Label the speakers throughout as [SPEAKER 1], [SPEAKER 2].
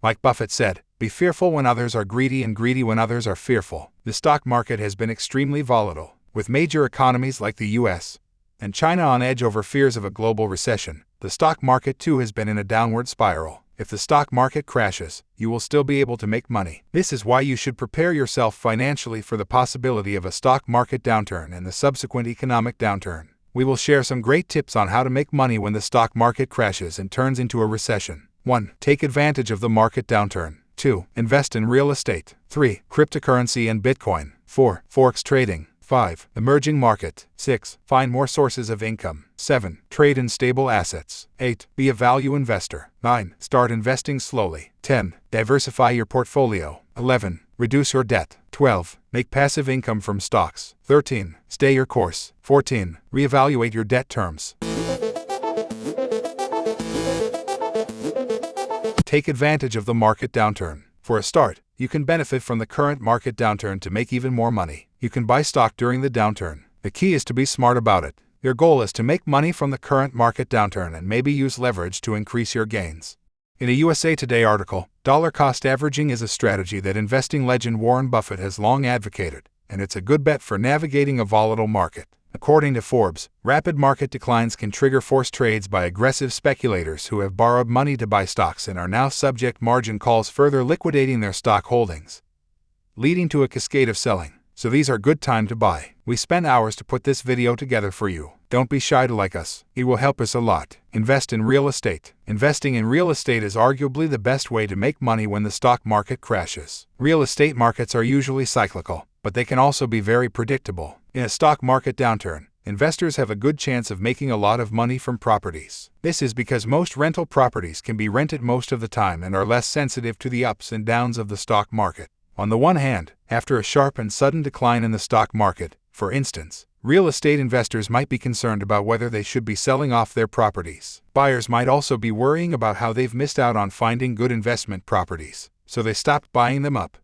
[SPEAKER 1] Like Buffett said, be fearful when others are greedy and greedy when others are fearful. The stock market has been extremely volatile, with major economies like the US and China on edge over fears of a global recession. The stock market too has been in a downward spiral. If the stock market crashes, you will still be able to make money. This is why you should prepare yourself financially for the possibility of a stock market downturn and the subsequent economic downturn. We will share some great tips on how to make money when the stock market crashes and turns into a recession. 1. Take advantage of the market downturn. 2. Invest in real estate. 3. Cryptocurrency and Bitcoin. 4. Forex trading. 5. Emerging market. 6. Find more sources of income. 7. Trade in stable assets. 8. Be a value investor. 9. Start investing slowly. 10. Diversify your portfolio. 11. Reduce your debt. 12. Make passive income from stocks. 13. Stay your course. 14. Reevaluate your debt terms. Take advantage of the market downturn. For a start, you can benefit from the current market downturn to make even more money. You can buy stock during the downturn. The key is to be smart about it. Your goal is to make money from the current market downturn and maybe use leverage to increase your gains. In a USA Today article, dollar cost averaging is a strategy that investing legend Warren Buffett has long advocated, and it's a good bet for navigating a volatile market. According to Forbes, rapid market declines can trigger forced trades by aggressive speculators who have borrowed money to buy stocks and are now subject margin calls, further liquidating their stock holdings, leading to a cascade of selling. So these are good time to buy. We spent hours to put this video together for you. Don't be shy to like us. It will help us a lot. Invest in real estate. Investing in real estate is arguably the best way to make money when the stock market crashes. Real estate markets are usually cyclical, but they can also be very predictable. In a stock market downturn, investors have a good chance of making a lot of money from properties. This is because most rental properties can be rented most of the time and are less sensitive to the ups and downs of the stock market. On the one hand, after a sharp and sudden decline in the stock market, for instance, real estate investors might be concerned about whether they should be selling off their properties. Buyers might also be worrying about how they've missed out on finding good investment properties, so they stopped buying them up.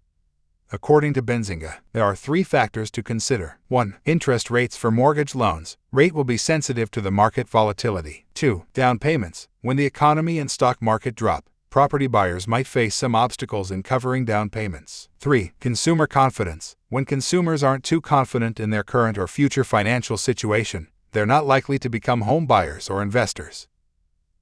[SPEAKER 1] According to Benzinga, there are 3 factors to consider. 1. Interest rates for mortgage loans. Rate will be sensitive to the market volatility. 2. Down payments. When the economy and stock market drop, property buyers might face some obstacles in covering down payments. 3. Consumer confidence. When consumers aren't too confident in their current or future financial situation, they're not likely to become home buyers or investors.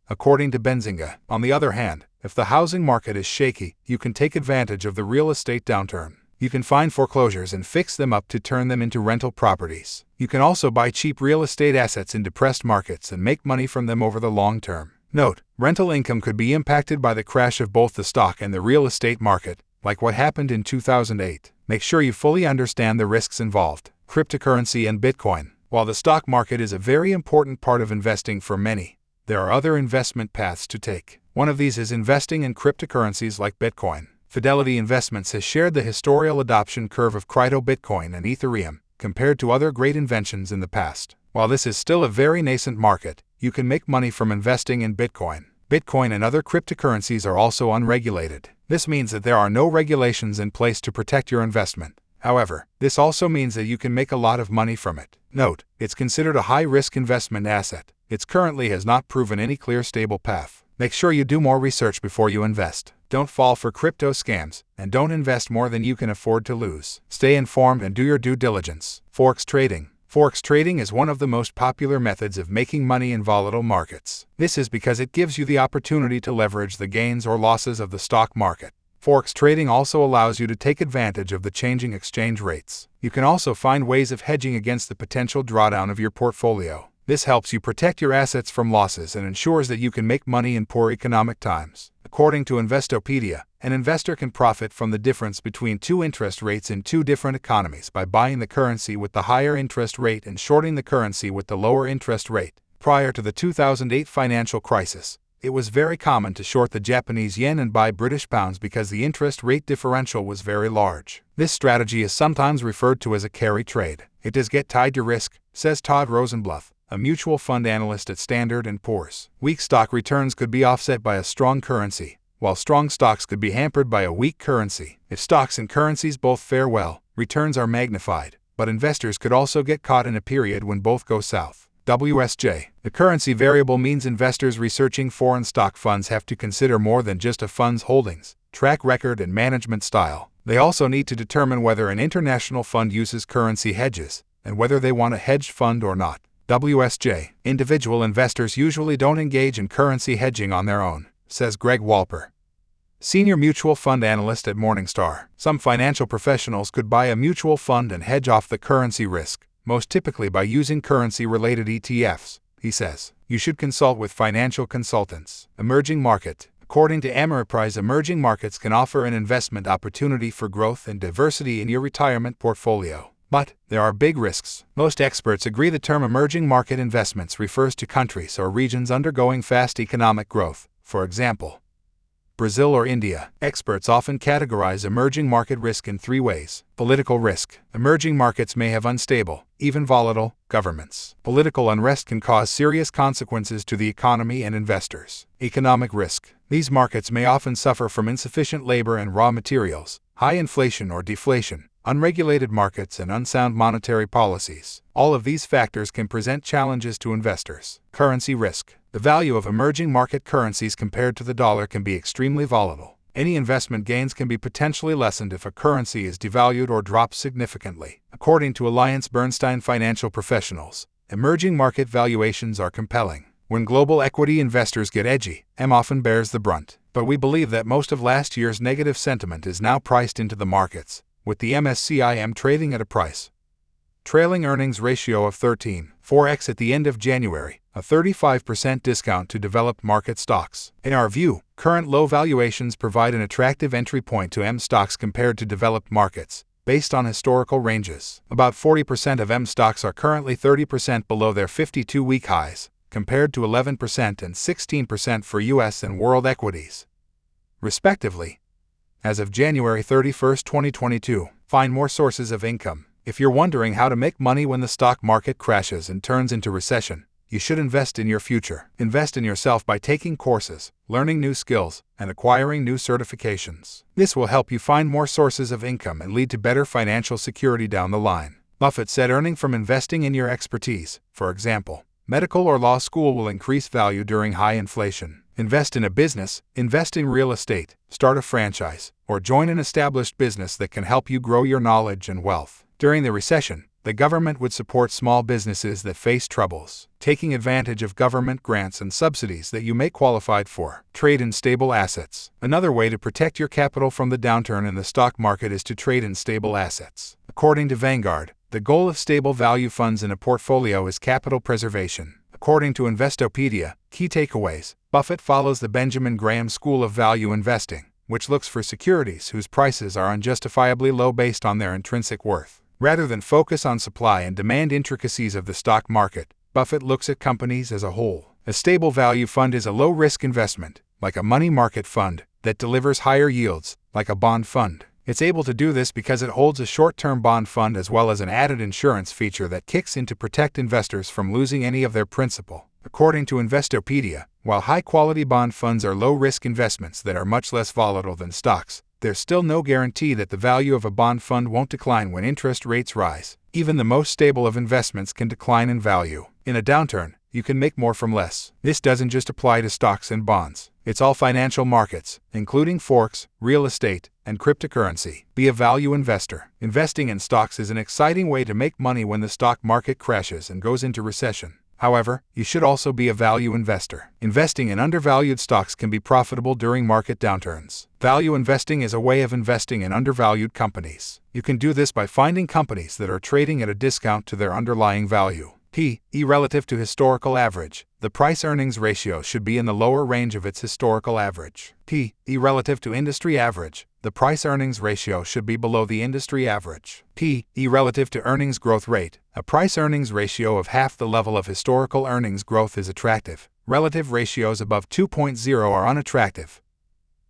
[SPEAKER 1] According to Benzinga, on the other hand, if the housing market is shaky, you can take advantage of the real estate downturn. You can find foreclosures and fix them up to turn them into rental properties. You can also buy cheap real estate assets in depressed markets and make money from them over the long term. Note, rental income could be impacted by the crash of both the stock and the real estate market, like what happened in 2008. Make sure you fully understand the risks involved. Cryptocurrency and Bitcoin. While the stock market is a very important part of investing for many, there are other investment paths to take. One of these is investing in cryptocurrencies like Bitcoin. Fidelity Investments has shared the historical adoption curve of crypto Bitcoin and Ethereum, compared to other great inventions in the past. While this is still a very nascent market, you can make money from investing in Bitcoin. Bitcoin and other cryptocurrencies are also unregulated. This means that there are no regulations in place to protect your investment. However, this also means that you can make a lot of money from it. Note, it's considered a high-risk investment asset. It currently has not proven any clear stable path. Make sure you do more research before you invest. Don't fall for crypto scams, and don't invest more than you can afford to lose. Stay informed and do your due diligence. Forex Trading. Forex trading is one of the most popular methods of making money in volatile markets. This is because it gives you the opportunity to leverage the gains or losses of the stock market. Forex trading also allows you to take advantage of the changing exchange rates. You can also find ways of hedging against the potential drawdown of your portfolio. This helps you protect your assets from losses and ensures that you can make money in poor economic times. According to Investopedia, an investor can profit from the difference between 2 interest rates in 2 different economies by buying the currency with the higher interest rate and shorting the currency with the lower interest rate. Prior to the 2008 financial crisis, it was very common to short the Japanese yen and buy British pounds because the interest rate differential was very large. This strategy is sometimes referred to as a carry trade. It does get tied to risk, says Todd Rosenbluth, a mutual fund analyst at Standard & Poor's. Weak stock returns could be offset by a strong currency, while strong stocks could be hampered by a weak currency. If stocks and currencies both fare well, returns are magnified, but investors could also get caught in a period when both go south. WSJ. The currency variable means investors researching foreign stock funds have to consider more than just a fund's holdings. track record, and management style. They also need to determine whether an international fund uses currency hedges, and whether they want a hedged fund or not. WSJ. Individual investors usually don't engage in currency hedging on their own, says Greg Walper, senior mutual fund analyst at Morningstar. Some financial professionals could buy a mutual fund and hedge off the currency risk, most typically by using currency-related ETFs, he says. You should consult with financial consultants. Emerging market. According to Ameriprise, emerging markets can offer an investment opportunity for growth and diversity in your retirement portfolio. But there are big risks. Most experts agree the term emerging market investments refers to countries or regions undergoing fast economic growth, for example, Brazil or India. Experts often categorize emerging market risk in three ways. Political risk. Emerging markets may have unstable, even volatile, governments. Political unrest can cause serious consequences to the economy and investors. Economic risk. These markets may often suffer from insufficient labor and raw materials, high inflation or deflation, unregulated markets, and unsound monetary policies. All of these factors can present challenges to investors. Currency risk. The value of emerging market currencies compared to the dollar can be extremely volatile. Any investment gains can be potentially lessened if a currency is devalued or drops significantly. According to AllianceBernstein Financial Professionals, emerging market valuations are compelling. When global equity investors get edgy, M often bears the brunt. But we believe that most of last year's negative sentiment is now priced into the markets, with the MSCI M trading at a price trailing earnings ratio of 13.4x at the end of January, a 35% discount to developed market stocks. In our view, current low valuations provide an attractive entry point to M stocks compared to developed markets, based on historical ranges. About 40% of M stocks are currently 30% below their 52-week highs, compared to 11% and 16% for U.S. and world equities, respectively, as of January 31, 2022. Find more sources of income. If you're wondering how to make money when the stock market crashes and turns into recession, you should invest in your future. Invest in yourself by taking courses, learning new skills, and acquiring new certifications. This will help you find more sources of income and lead to better financial security down the line. Buffett said earning from investing in your expertise, for example, medical or law school, will increase value during high inflation. Invest in a business, invest in real estate, start a franchise, or join an established business that can help you grow your knowledge and wealth. During the recession, the government would support small businesses that face troubles, taking advantage of government grants and subsidies that you may qualify for. Trade in stable assets. Another way to protect your capital from the downturn in the stock market is to trade in stable assets. According to Vanguard, the goal of stable value funds in a portfolio is capital preservation. According to Investopedia, key takeaways: Buffett follows the Benjamin Graham School of Value Investing, which looks for securities whose prices are unjustifiably low based on their intrinsic worth. Rather than focus on supply and demand intricacies of the stock market, Buffett looks at companies as a whole. A stable value fund is a low-risk investment, like a money market fund, that delivers higher yields, like a bond fund. It's able to do this because it holds a short-term bond fund as well as an added insurance feature that kicks in to protect investors from losing any of their principal. According to Investopedia, while high-quality bond funds are low-risk investments that are much less volatile than stocks, there's still no guarantee that the value of a bond fund won't decline when interest rates rise. Even the most stable of investments can decline in value. In a downturn, you can make more from less. This doesn't just apply to stocks and bonds. It's all financial markets, including forex, real estate, and cryptocurrency. Be a value investor. Investing in stocks is an exciting way to make money when the stock market crashes and goes into recession. However, you should also be a value investor. Investing in undervalued stocks can be profitable during market downturns. Value investing is a way of investing in undervalued companies. You can do this by finding companies that are trading at a discount to their underlying value. P/E relative to historical average. The price-earnings ratio should be in the lower range of its historical average. P/E relative to industry average. The price-earnings ratio should be below the industry average. P/E relative to earnings growth rate. A price-earnings ratio of half the level of historical earnings growth is attractive. Relative ratios above 2.0 are unattractive.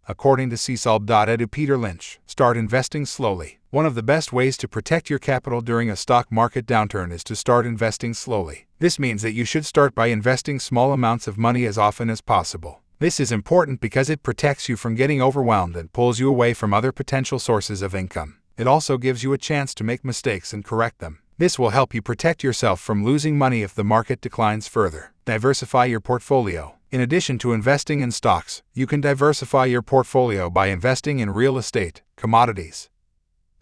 [SPEAKER 1] According to CSOLB.edu, Peter Lynch, start investing slowly. One of the best ways to protect your capital during a stock market downturn is to start investing slowly. This means that you should start by investing small amounts of money as often as possible. This is important because it protects you from getting overwhelmed and pulls you away from other potential sources of income. It also gives you a chance to make mistakes and correct them. This will help you protect yourself from losing money if the market declines further. Diversify your portfolio. In addition to investing in stocks, you can diversify your portfolio by investing in real estate, commodities,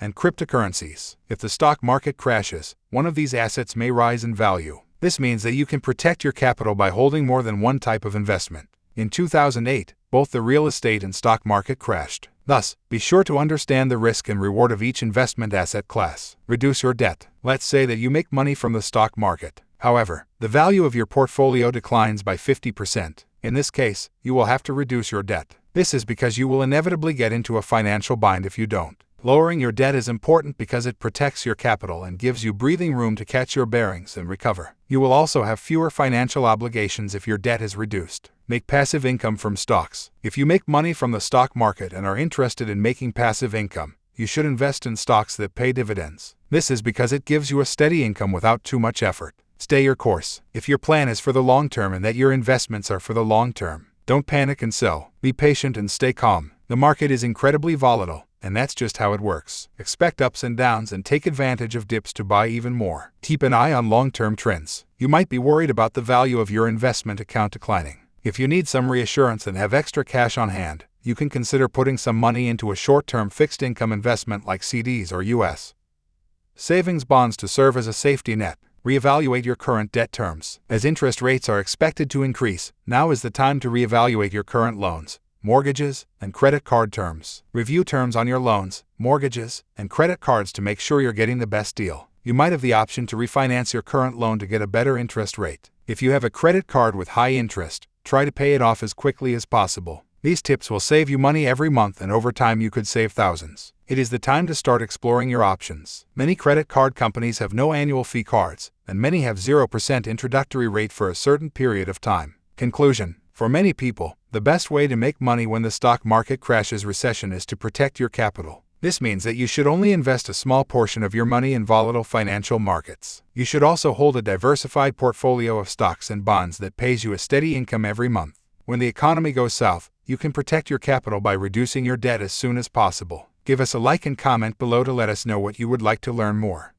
[SPEAKER 1] and cryptocurrencies. If the stock market crashes, one of these assets may rise in value. This means that you can protect your capital by holding more than one type of investment. In 2008, both the real estate and stock market crashed. Thus, be sure to understand the risk and reward of each investment asset class. Reduce your debt. Let's say that you make money from the stock market. However, the value of your portfolio declines by 50%. In this case, you will have to reduce your debt. This is because you will inevitably get into a financial bind if you don't. Lowering your debt is important because it protects your capital and gives you breathing room to catch your bearings and recover. You will also have fewer financial obligations if your debt is reduced. Make passive income from stocks. If you make money from the stock market and are interested in making passive income, you should invest in stocks that pay dividends. This is because it gives you a steady income without too much effort. Stay your course. If your plan is for the long term and that your investments are for the long term, don't panic and sell. Be patient and stay calm. The market is incredibly volatile, and that's just how it works. Expect ups and downs and take advantage of dips to buy even more. Keep an eye on long-term trends. You might be worried about the value of your investment account declining. If you need some reassurance and have extra cash on hand, you can consider putting some money into a short-term fixed income investment like CDs or U.S. savings bonds to serve as a safety net. Reevaluate your current debt terms. As interest rates are expected to increase, now is the time to reevaluate your current loans, mortgages, and credit card terms. Review terms on your loans, mortgages, and credit cards to make sure you're getting the best deal. You might have the option to refinance your current loan to get a better interest rate. If you have a credit card with high interest, try to pay it off as quickly as possible. These tips will save you money every month, and over time you could save thousands. It is the time to start exploring your options. Many credit card companies have no annual fee cards, and many have 0% introductory rate for a certain period of time. Conclusion: for many people, the best way to make money when the stock market crashes recession is to protect your capital. This means that you should only invest a small portion of your money in volatile financial markets. You should also hold a diversified portfolio of stocks and bonds that pays you a steady income every month. When the economy goes south, you can protect your capital by reducing your debt as soon as possible. Give us a like and comment below to let us know what you would like to learn more.